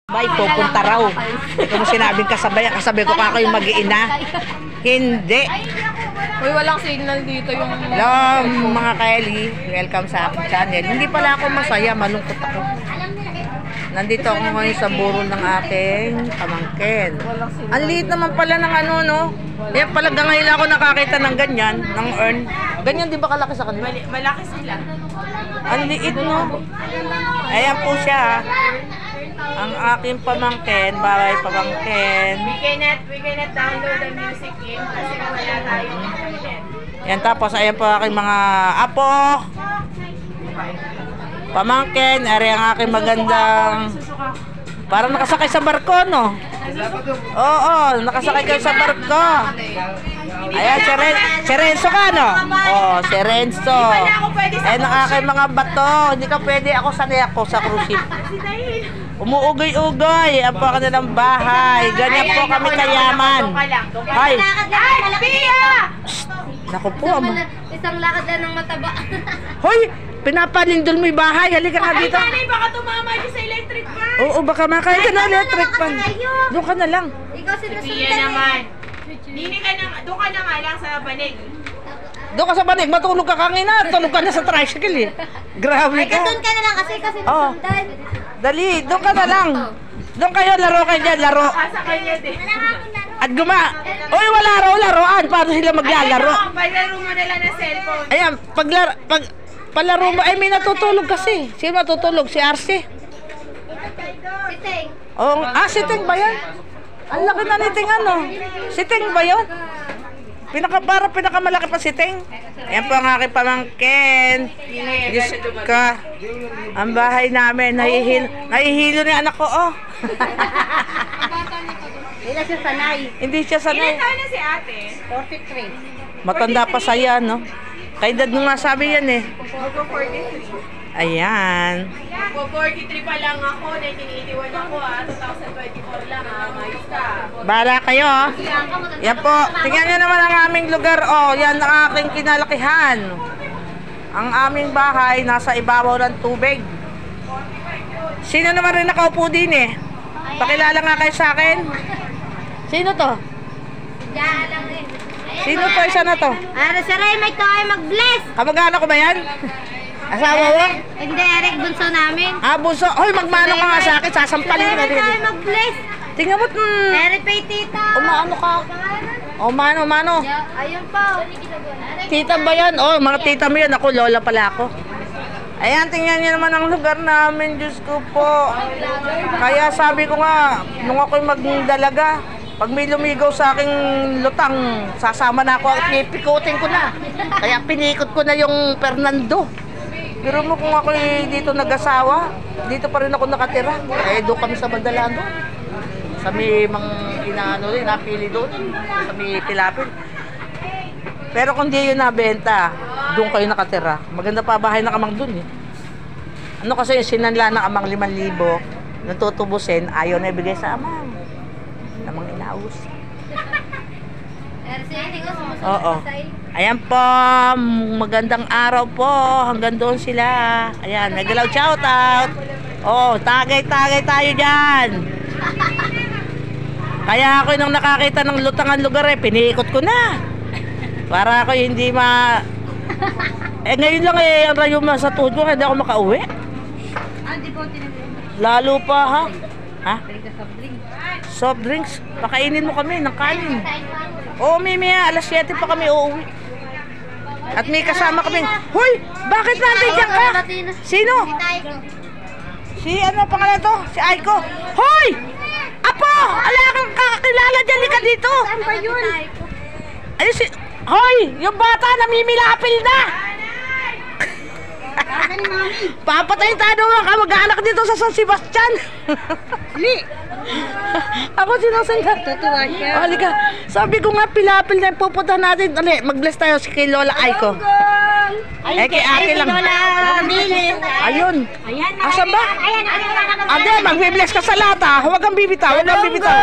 Bay, pupunta raw. Ito mo sinabing kasabay ko pa kayo mag-iina. Hindi. Uy, walang signal dito yung... Hello, mga Kylie. Welcome sa aking channel. Hindi pala ako masaya, malungkot ako. Nandito ako ngayon sa burol ng aking pamangkin. Ang liit naman pala ng ano, no? Kaya pala ngayon ako nakakita ng ganyan, ng urn. Ganyan di ba kalaki sa kanila? Malaki sila. Ang liit, no? Ayan po siya. Ang aking pamangkin, bahay pamangkin. We cannot download the music game kasi wala tayong internet. Yan, tapos ayan po aking mga apo. Pamangkin, ari ang aking magandang... Parang nakasakay sa barko, no? Oo, nakasakay kayo sa barko. Ayan, si Renzo ka, no? Oo, si Renzo. Ayan ang aking mga bato. Hindi ka pwede, ako sanay ako sa cruise ship. Umuugay-ugay ang po kanilang bahay. Ganyan po kami kayaman. Hay! Pia! Naku po, Isang lakad lang ng mataba. hoy! Pinapalindol mo yung bahay. Halika nga dito. Ay, baka tumama dyan sa electric fan. Oo, baka makaya ka na electric fan. Doon ka na lang. Ikaw Pia sinusundan naman. Doon ka na nga lang sa banig. Doon ka sa banig, matulog ka kangina. Tulog ka na sa tricycle eh. Grabe ka. Doon ka na lang kasi sinusundan. Dali, doon ka na lang. Doon kayo, laro kayo dyan, laro. Sa kanya din. At Uy, wala laruan. Paano sila maglalaro? Palaro mo na lang ng cellphone. Ayan, palaro mo. Ay, may natutulog kasi. Sino matutulog? Si RC? Siting. Oh, si Ting ba yan? Ang laki na ni Ting, ano? Si Ting ba yun? Pinakamalaki pa si Ting. Ayan po ang aking pamangkin. Diyos ka. Ang bahay namin, nahihilo ni anak ko, oh. Hindi siya sanay. Hindi siya sanay. Ilan taon na si ate? 43. Matanda pa sa yan, no? Kay dad nung nasabi yan, eh. Mag-43. Ayan. Mag-43 pa lang ako. 1981 ako, 2024 lang, Mayos ka. Bahala kayo, oh. Yan po. Tingnan nyo naman ang aming lugar, oh. Yan ang aking kinalakihan. Ang aming bahay nasa ibabaw ng tubig. Sino naman rin nakaupo din, eh? Pakilala nga kayo sa akin. Sino to? Diyan lang rin. Sino to? Isa na to? Si Ray, may tayo mag-bless. Kamag-anak ko ba yan? Asawa mo? Hindi, Eric, bunso namin. Bunso. Hoy, magmano ka nga sa akin. Sasampalin ka May rin. tayo mag-bless. Tingnan mo. Eric, pay tita. Umano ka. Mano. Ayun po. Tita ba yan? Oh, mga tita mo yan. Ako, lola pala ako. Ayan, tingnan niyo naman ang lugar namin. Diyos ko po. Kaya sabi ko nga, nung ako'y magdalaga, pag may lumigaw sa aking lutang, sasama na ako at pipikutin ko na. Kaya pinikot ko na yung Fernando. Pero mo kung ako'y dito nag-asawa, dito pa rin ako nakatira. Eh, doon kami sa Mandalano. Sa may napili doon. Sa may Pilapil. Pero kung di yun nabenta, doon kayo nakatira. Maganda pa bahay ng amang doon, eh. Ano kasi yung sinanla ng amang 5,000, nung tutubusin, ayaw na ibigay sa amang. Amang inaus. Oo. Ayan po, magandang araw po. Hanggang doon sila. Ayan, nagalaw shout out. Oh, tagay-tagay tayo dyan. Kaya ako nung nakakita ng lutangan lugar, eh, piniikot ko na. Para ako hindi ngayon lang, ang rayo sa tuhod ko, hindi ako makauwi. Di po Lalo pa, ha? Ha? Soft drinks. Pakainin mo kami ng kanin. Oo, Mimia, alas 7 pa kami uuwi. At may kasama kami. Hoy! Bakit natin dyan ka? Sino? Si ano pangalan to? Si Aiko. Hoy! Apo! Ala kang kakakilala dyan, ka dito. Saan ba yun? Ay, hoy! Yung bata namimilapil na! Papatay tayo ka mag-anak dito sa San Sebastian. Ako sinusenda. Tutuwa siya. Halika. Sabi ko nga pilapil na pupunta natin. Ali, mag-bless tayo kay Lola Aiko. Ay, kay ate lang. Ayun. Asan ba? Ade, mag-bless ka sa lata. Huwag kang bibitaw. Huwag kang bibitaw.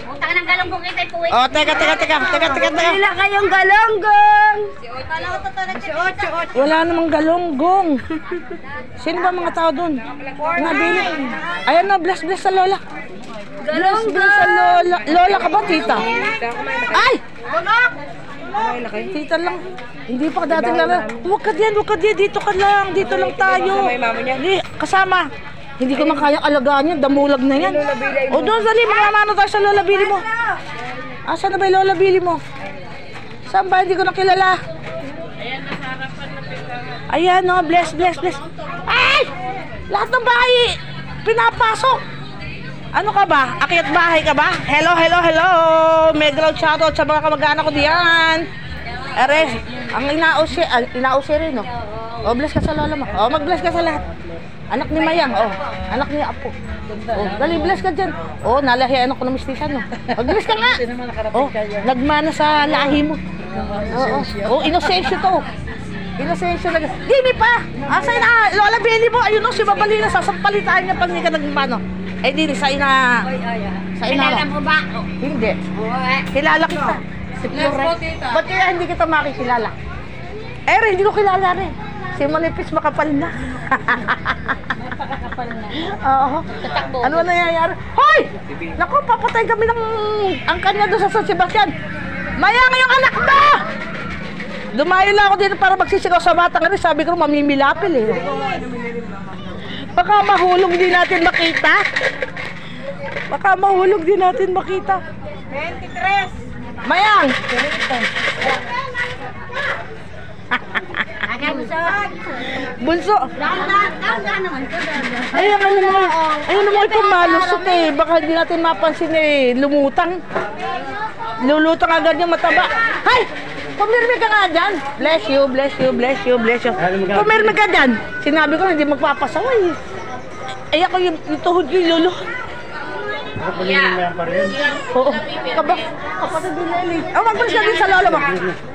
Punta ka ng galonggong kita po. Oh, teka. Wala kayong galonggong. Wala namang galonggong. Sino ba mga tao doon? Nabili. Ayan na, bless sa Lola. Bless sa lola. Lola ka ba, tita? Ay! Tita lang. Hindi pa dating lang. Huwag ka diyan. Dito ka lang. Dito lang tayo. Hindi, kasama. Hindi ko makayang alagaan yan. Damulag na yan. O doon, dali. Mamamano tayo sa lola Billy mo. Asan na ba yung lola Billy mo? Saan ba? Hindi ko nakilala. Ayan, no. Bless. Ay! Lahat ng bahay pinapasok. Ano ka ba? Akyat bahay ka ba? Hello. Mega loud shoutout sa mga kamag-anak ko diyan. Eres, ang inausi rin, no? O, bless ka sa lola mo. O, mag-bless ka sa lahat. Anak ni Mayang, anak ni Apo. Dali, bless ka dyan. Nalahian ako ng mistisan, no? Mag-bless ka nga. Nagmana sa lahi mo. Inosensyo to. Inosensyo na. Dini pa! Asay na, lola Billy mo. Ayun, no, si Babalina, sasampalitaan niya pag hindi ka nagmano. Dini, sa ina. Kilala mo ba? Hindi. Kilala kita. Ba't kaya hindi kita makikilala? Hindi ko kilala rin. Si Manipis makapal na. Oo. Ano nangyayari? Hoy! Naku, papatay kami ng angkan niya doon sa San Sebastian. Mayang yung anak mo! Dumayo lang ako dito para magsisigaw sa batang rin. Sabi ko, mamimilapil eh. Baka mahulog din natin makita. 23. Mayang! Bunso! Ayun naman ito malusot eh. Baka hindi natin mapansin eh. Lumutang. Lulutang agad yung mataba. Hay! Pumirmi ka nga dyan. Bless you. Pumirmi ka dyan. Sinabi ko hindi magpapasaway. Ay ako yung tuhod ko yung luluhod. Oo. Kapatid din Lely. Mag-bless ka din sa lola mo.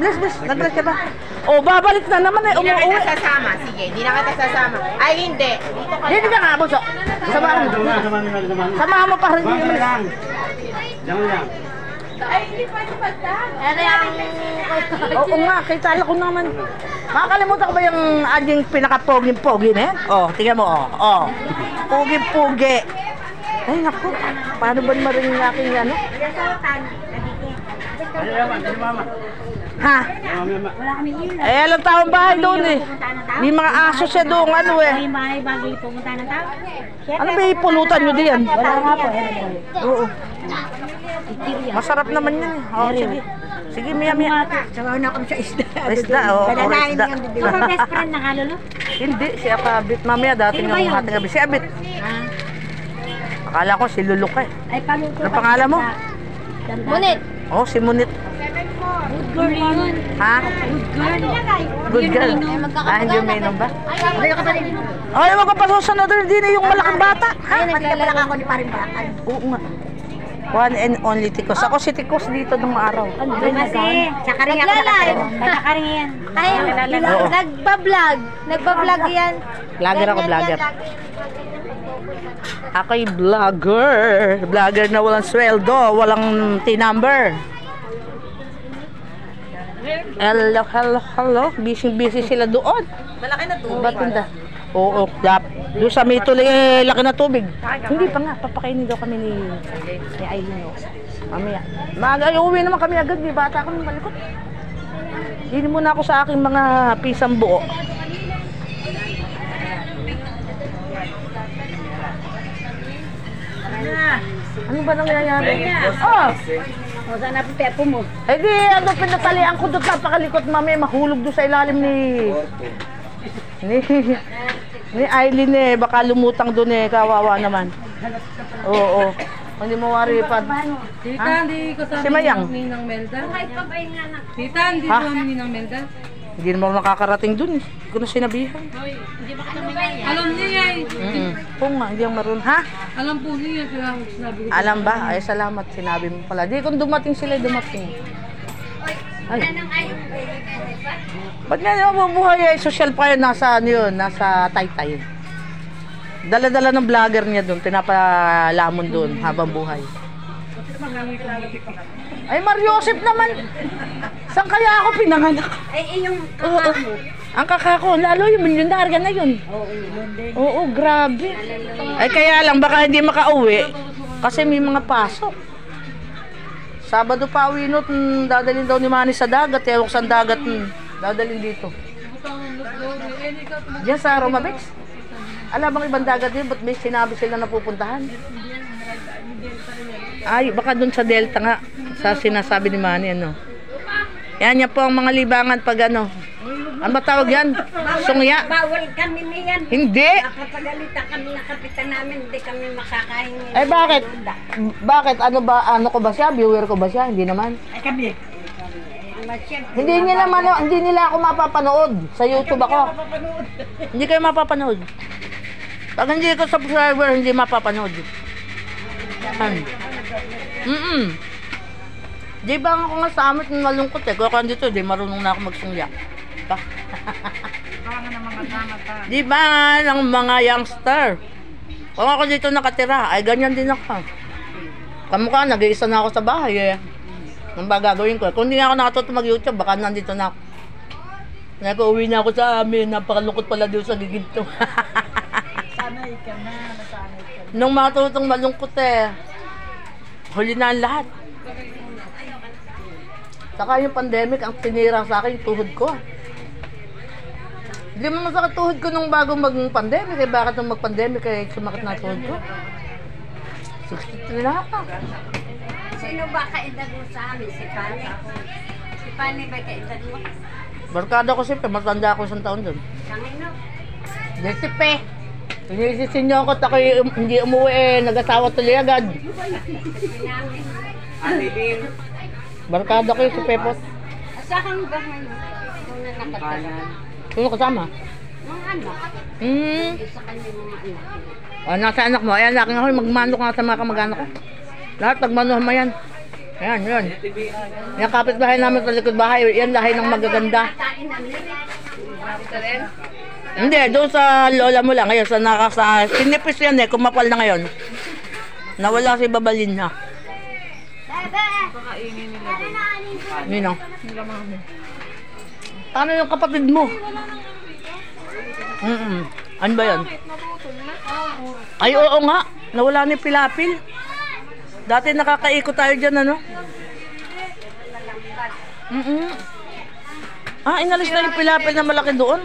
Bless. Nag-bless ka ba? Babalik na naman eh. Hindi na kita sasama. Sige, hindi na kita sasama. Ay, hindi. Dito ka nga, Bunso. Samahan mo pa rin. Ay, hindi pwede pagdaan. Oo nga, kay tala ko naman. Makakalimutan ko ba yung ating pinaka-poging-pogi na yan? Tingnan mo, Pogi-pogi. Ay, naku. Paano ba maring yung aking ano? Ha? Wala kami ilaw. Alang taong bahay doon eh. May mga aso siya doon, May bahay bagay pumunta ng tao. Ano ba ipulutan nyo diyan? Wala nga po. Oo. Masarap naman yan eh. Sige. Sige, maya. Sabaw na kami sa isda. Isda, isda. Ito ba best friend na kalolo? Hindi, si Abit. Mamaya dating ng hating gabi. Si Abit. Akala ko si Luluk eh. Ay, paluto. Ano pangalan mo? Munit. Si Munit. Good girl yun. Ha? Good girl. Good girl. Hindi uminom ba? Ay, yung kapatid mo. Ay, wag ka pa susunod din yung malaking bata. Ay, naglalak ako ni Paring Bakan. Oo nga. One and only Tikos. Ako si Tikos dito ng araw. Kasi, sa karinga ko nakalive. Sa karinga yan. Ay, nagpa-vlog. Nagpa-vlog yan. Vlogger ako, vlogger. Ako'y vlogger. Vlogger na walang sweldo, walang T-number. Hello. Busy sila doon. Malaki na to. Ba't hindi? Oo, doon sa may tuloy, laki na tubig. Hindi pa nga, papakainin daw kami ni Aileen. Mamaya. Uwi naman kami agad, di bata kami malikot. Hindi muna ako sa aking mga pisang buo. Ano ba nangyayari? Saan na po pepo mo? Eh di, pinatalian ko doon napakalikot, mamaya mahulog doon sa ilalim ni Aileen eh, baka lumutang doon eh, kawawa naman. Oo. Hindi mo worry pa. Tita, hindi ko sabi Si Mayang. ng Melda. Kahit pa ba yung anak? Tita, hindi ko humingi ng Melda. Hindi naman ako nakakarating doon eh. Hindi ko na sinabihan. Alam niya yan. Oo nga, hindi ang maroon. Ha? Alam po niya kaya sinabi ko. Alam ba? Ay, salamat. Sinabi mo pala. Di, kung dumating sila, dumating. Ay. Ba't nga naman mabuhay eh? Social pa yun. Nasa, ano yun? Nasa Taytay. Dala-dala ng vlogger niya doon. Pinapalamon doon habang buhay. Ay, Mariosep naman. Saan kaya ako pinanganak? Ay, yung kakak mo. Ang kakako, lalo yung milyonarya na yun. Oo, grabe. Ay, kaya lang, baka hindi makauwi. Kasi may mga pasok. Sabado pa uwi no, dadalhin daw ni Manny sa dagat. Ewan ko saan dagat dadalhin dito. Diyan sa Romabex. Alam bang ibang dagat din, ba't may sinabi sila na pupuntahan? Ay, baka dun sa Delta nga, sa sinasabi ni Manny, ano. Yan po ang mga libangan pag ano. Ano ba tawag yan? Sungya? Bawal kami niyan. Hindi! Napapagalitan kami ng kapitan namin, hindi kami makakain. Ay, bakit? Bakit? Ano ba? Ano ko ba siya? Viewer ko ba siya? Hindi naman. Ay kami. Hindi nila ako mapapanood. Sa YouTube ako. Hindi kayo mapapanood. Pag hindi ko subscriber, hindi mapapanood. Di ba ako nga sa amin malungkot eh. Kaya dito, di marunong na ako magsungya. Di ba nga ng mga youngster? Kung ako dito nakatira, ay ganyan din ako. Kamukha, nag-iisa na ako sa bahay eh. Ang ba gagawin ko? Kung hindi ako nakatuto mag-YouTube, baka nandito na ako. Nag-uwi na ako sa amin. Napakalungkot pala dito sa giginto. Sanay ka na, nasanay ka na. Nung matutong malungkot eh. Huli na ang lahat. Saka yung pandemic, ang tinira sa akin yung tuhod ko. Hindi mo masakit tuhod ko nung bago mag-pandemic. Eh, bakit nung mag-pandemic eh, sumakit na tuhod ko? 63 na ako. Sino ba kaedad mo sa amin? Si Pani? Si Pani ba kaedad mo? Barkada ko siyempre, matanda ako 1 taon doon. Kangino? Desipe. Pinisisin niyo ako at ako hindi umuwi eh. Nag-asawa tuloy agad. Barkada ko yung si Pepos. Asa kang ba ngayon? Kung na nakatala? Sino kasama? Mga anak. Isa kanya mga anak. O, nasa anak mo. Ayan, laking ako. Magmanok nga sa mga kamag-anak ko. Lahat, nagmanuhan mo yan. Ayan, yun. Yung kapitbahay namin sa likod bahay, yan lahi ng magaganda. Hindi, doon sa lola mo lang. Ngayon, sa sinipis yan eh. Kumapal na ngayon. Nawala si Babalin na. Nino? Ano yung kapatid mo? Ano ba yan? Ay, oo nga. Nawala ni Pilapil. Dati nakakaikot tayo dyan, ano? Ah, inalis na yung Pilapil na malaki doon.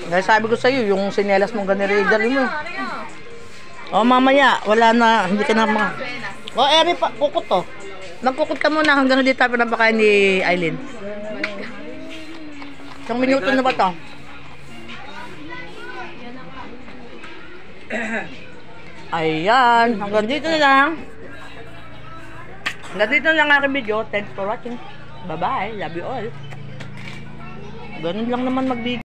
Dahil sabi ko sa'yo, yung sinelas mong ganire-reader mo. O, mamaya, wala na, hindi ka na mga... O, eri pa, kukot to. Magkukot ka muna hanggang hindi tayo pinapakain ni Aileen. Isang minuto na ba to? Ayan, hanggang dito na lang. Hanggang dito na lang aking video. Thanks for watching. Bye-bye. Love you all. Ganun lang naman mag-video.